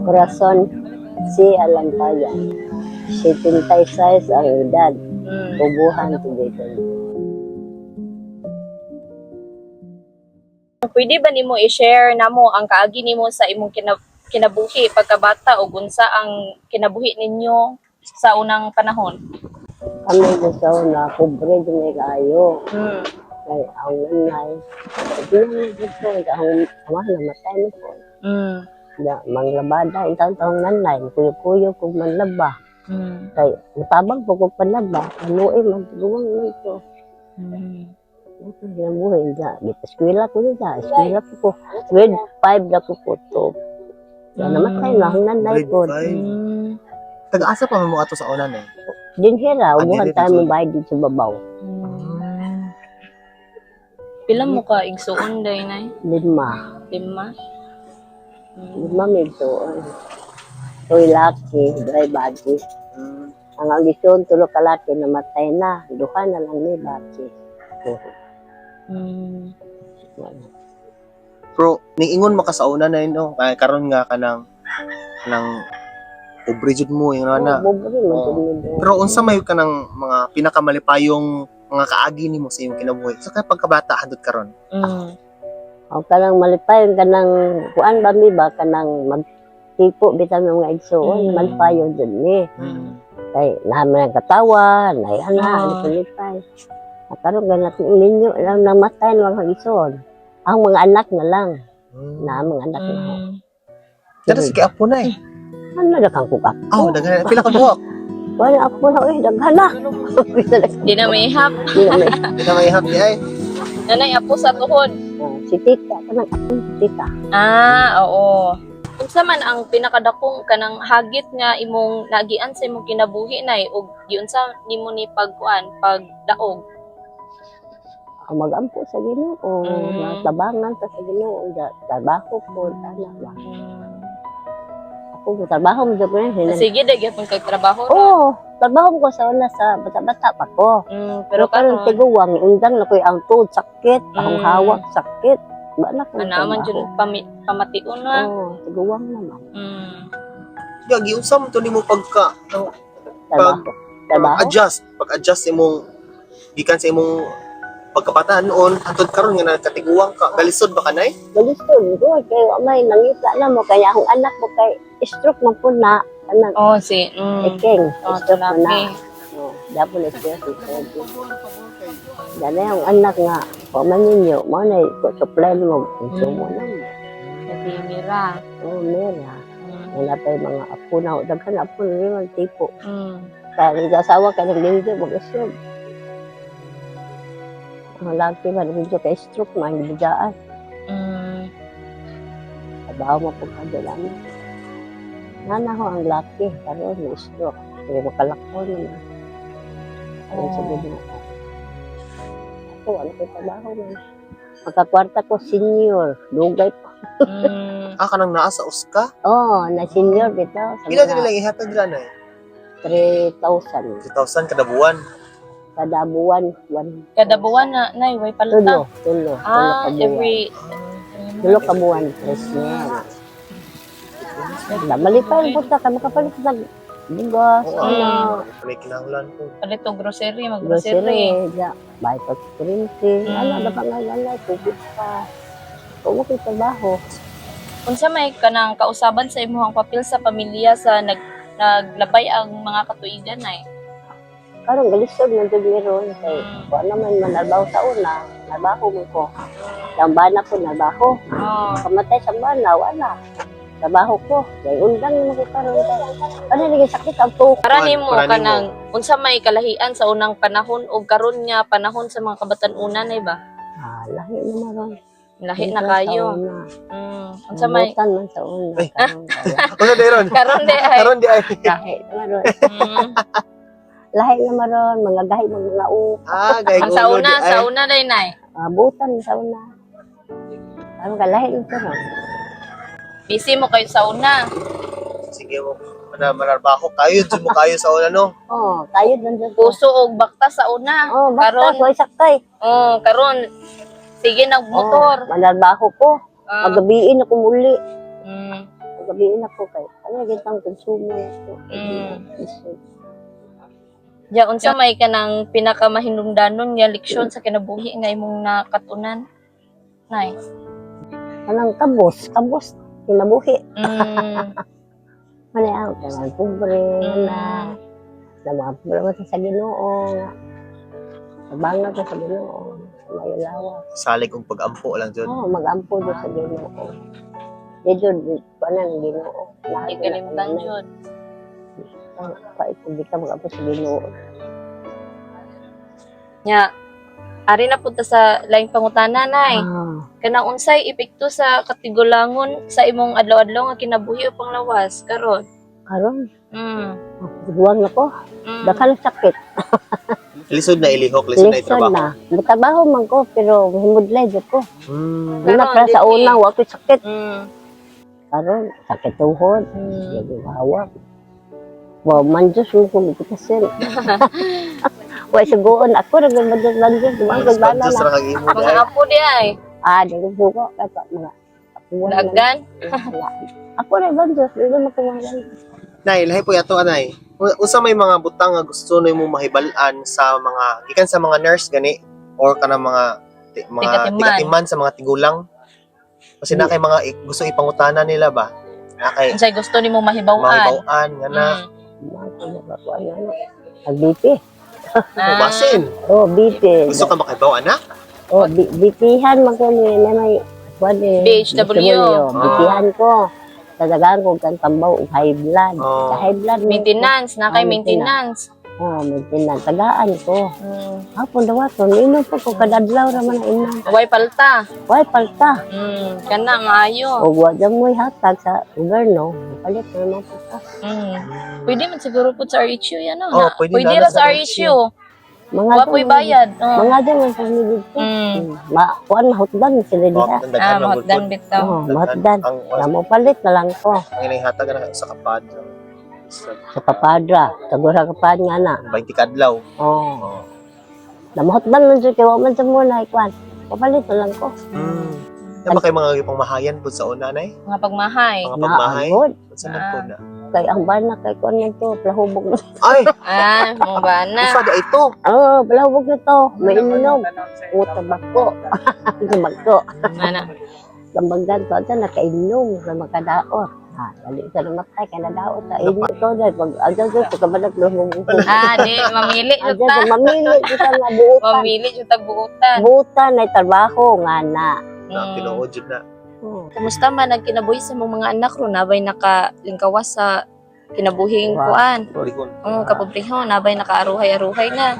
Corazon si Alantayan. 76 ang edad. Tubuhan to dito. Pwede ba nimo i-share namo ang kaagi nimo sa imong kinabuhi pagkabata o unsa ang kinabuhi ninyo sa unang panahon? Kami gusto na pobre din kayo. Mm. Kaya ang nanay. Hindi na gusto ang ama namatay na po. Mm. Da, manglabada, itang taong nanay, kuyo-kuyo kung manlaba. Mm. Kaya natabang po kung panlaba, anuin, magtulungan nito. Ito yung buhay niya. Eskwela ko niya. Eskwela ko. Grade 5 na ko po to. Kaya namatay na ang nanay ko. Taga-asa pa mo ato sa unan eh. Dinhira, ubuhan dito, tayo Jun. mong bayad dito sa babaw. Pila mo ka igsuon day nay? 5. 5? 5 medyo. To'y laki, dry body. Ang audition, tulo ka laki, namatay na. Duha na lang ni bati. Pero niingon mo ka sa unan na no, kaya karon nga kanang pobre jud mo yung ana. Pero unsa may ka ng mga pinakamalipayong mga kaagi nimo sa imong kinabuhi? So kay pagkabata hadot karon. O kanang malipay, kanang kuan ba mi ba, kanang magtipo bitan ng mga igsoon, malipayo dyan ni. Kay namin ang katawan, ay ana, malipay. At karon ganat ninyo lang namatay ng mga igsoon. Ang mga anak na lang, na mga anak na lang. Pero sige apo na eh. Ano na kang kukak? Oh, daghan pila ka buhok. Wala ako na, daghan na. Di na may hap. Di na may happy ay. Nanay apo sa tuhod. Si tita, kanang akong tita. Oo. Unsa man ang pinakadakong kanang hagit nga imong nagian sa imong kinabuhi nay ug giunsa nimo ni pagdaog? Ang mag-ampo sa Ginoo, natabangan sa Ginoo, trabaho ko, anak ba. Ako, trabaho mo dyan ko Sige, dagyan pang kagtrabaho. Oo, trabaho ko sa una sa bata-bata pa ko. Pero karon karon tiguwang, undang na ko'y ang tuhod sakit, ang hawak sakit. Ba na ko naman jud pamation na. Oo, tiguwang naman. Ya giunsa mo to nimo pagka Trabaho. pag-adjust imong gikan sa imong pagkabata noon hangtod karon nga nakatiguwang ka. Galisod ba kanay? Galistod ko, kay may nangita na mo, kaya akong anak mo kay stroke mo po na, anak, iking, stroke mo na. Double stroke. Dala yung anak nga, paman ninyo, mo na supply mo, mo na. Kasi mira. Mera. Wala pa yung mga apo na, daghan apo na rin ang tipo. Mm. Kaya nag-asawa ka ng linggo, mag-asyob. Ang lagi ba, nag-linggo kay stroke, mga bidaan. Trabaho mo po ka dala mo. Nana ho ang laki, pero may stroke. Kaya makalakon naman. Ayun sa ganda ako. Ako, ano ko trabaho man. Magkakwarta ko, senior. Lugay pa. Kanang naa sa uska? Oo, na senior bitaw. Pila din lang ihatag dira na eh? 3,000. 3,000 kada buwan. Kada buwan, Kada buwan na nay way palta. Tulo. Every Tulo ka buwan, presyo. Malipay po ka, makapalit na bugas, May kinahanglan ko. palit og grocery, mag-grocery. grocery, bayad pag printing, dapat nga tubig pa. Kung mo kong trabaho, Unsa may kanang kausaban sa imong papel sa pamilya sa naglabay ang mga katuigan nay? karong galisod na dyan meron, kay kung naman manalbaho sa una, nalbaho mo ko. Ang bana ko, nalbaho. Kamatay sa bana, wala. Trabaho ko, kay undang mo ko karon kay. Ano naging sakit ang tuhod? Para nimo kanang unsa may kalahian sa unang panahon o karon nga panahon sa mga kabatan-una nay ba? Lahi naman ron. Lahi na kayo. Unsa may Butan man sa una. Ano dayron? karon di ay. Karon di ay. Lahi naman ron. Lahi naman ron, mga gahi mga uok. Gay Ang sa una day nay. Butan sa una. Ang kalahi nito ron. Busy mo kayo sa una. Sige mo. Manarbaho kayo, dyan mo kayo sa una no. Tayo doon. Puso og bakta sa una. Karon, Karon, saktay. karon sige nagmotor. Manarbaho ko. Magabiin ako muli. gabiin ako kay ano gitang konsumo ko. Ya unsa may kanang pinakamahinungdanon nga leksyon sa kinabuhi nga imong nakatunan? Nay. Kanang kabos kinabuhi. Mali ako kanang pobre na mga problema sa Ginoo nga. Sabanga ko sa Ginoo. Mayulawa. Salig kong pag-ampo lang dyan. Oo, mag-ampo doon sa Ginoo. Dito, paano ng Ginoo? Di kalimutan jud. Kahit hindi ka mag-ampo sa Ginoo. Nya, ari na punta sa laing pangutana nay. Kanang unsay epekto sa katigulangon sa imong adlaw-adlaw nga kinabuhi o panglawas karon? Karon, buwang na ko. Dakal sakit. Lisod na ilihok, lisod na itrabaho. na. Trabaho man ko, pero himudlay dyan ko. Hmm. Una para sa dili. unang, wako sakit. Mm. Karon, sakit tuhod. Yung hawak. Wow, manjos mo kung ipitasin. Wala sugoon. Ako, nagbandos-bandos. Dumangkag bala Diyos na. ra kag imo Mga dai. apo di ay. Di ko sugo. Kato, mga apuan. Dagan. Ako na bandos. Hindi mo kumagal. Nay, lahi po yato anay. Unsa may mga butang nga gusto nimo mahibal-an sa mga gikan sa mga nurse gani or kanang mga Tigatiman. tigatiman sa mga tigulang? Kasi na kay mga gusto ipangutana nila ba? Na kay Unsay gusto nimo mahibaw-an? mahibaw-an nga na Nag-BP. basin. BP. Gusto ka makibaw anak? BP-han man ko ni may BHW. BP-han ko. Tadagaan ko kan tambaw og high blood. Oh. Sa high blood Maintenance, na kay maintenance. maintenance. Maintenance. Tagaan ko. Hapon dawaton, inom po ko kadadlaw ra man inom. Way palta. Why palta? Kana maayo. O wa jam mo'y hatag sa gobyerno. Palit na mga palta. Pwede man siguro po sa RHU yan, no? Oh, pwede na ra sa sa RHU. Mga Wa po'y bayad. Mga dyan sa milig ko. Kuan mahutdan sila diha. Mahotdan bitaw. Mahutdan. Namo palit na lang ko. Ang hatag na sa kapad. Sa Sa kapadra. Tagura kapad nga na. 20 kadlaw. Oh. Namahutdan man siya kaya man sa muna ikuan. Papalit na lang ko. Tama kay mga pangmahayan po sa una nay. Mga pagmahay. Mga pagmahay. Naagod. Sa nagpo na. Kay ang bana kay kuan na to. Plahubog na. Ay, Mga bana. sada ito. Plahubog na to. May inom. Utabak ko. Tabak ko. Mana. Lambagan to. Ito nakainom. Sa makadaot. Dali sa namatay. Kaya nadaot. Inom to. Pag agad ko. Pagkabalag plahubog ko. Di, mamili Agad juta. ko. Mamili. Kita nga buutan. Mamili juta buutan. Buutan ay trabaho nga na. Na tinuod jud na. Kumusta man ang kinabuhi sa mong mga anak ro? Nabay nakalingkawas sa kinabuhing kuan. Orikon. Kapobrehon. Nabay nakaaruhay-aruhay na.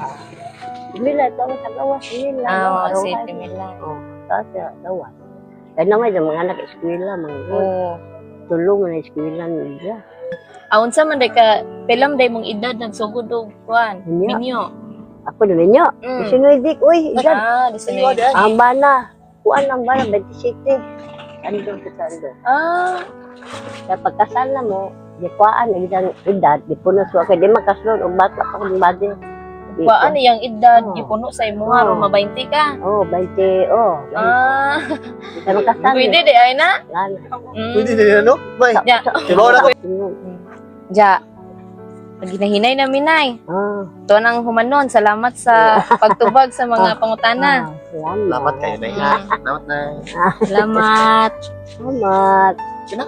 Mila ito. Tagawas. Mila. City Mila. Kasi gawas. Kaya naman yung mga anak eskwela. Mga tulong na eskwela nila. Aun sa man day ka, pilam day mong edad nagsugod og kuan. Minyo. Ako naman nyo. Sinuidik. Uy, igad. Di sa Ang bana. Kuan ang bana. 27. Andun ko sa andun. Kaya pagkasal na mo, di kuaan, nagdang edad, di puno suwa. Kaya di makaslon, o bata pa kong body. Kuan iyang edad gipuno sa imo nga ro 20 ka. 20, Di ka makasal. Pwede di ay na. Pwede din ano? May. Ja. Diba na ko? Ja. Ginahinay na minay. To nang humanon. Salamat sa pagtubag sa mga pangutana. Salamat kayo na. Salamat na. Salamat. Salamat. Sino?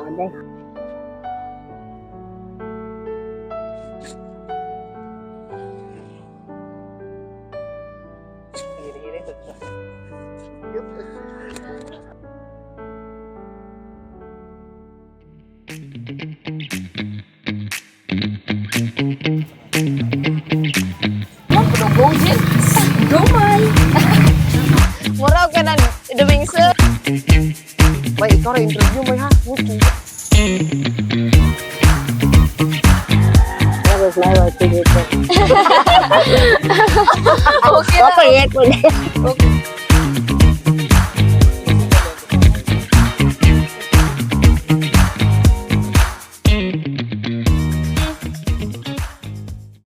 Muraw ka na duming sa. May ikaw rin interview mo ha. That was my wife. Okay. Okay,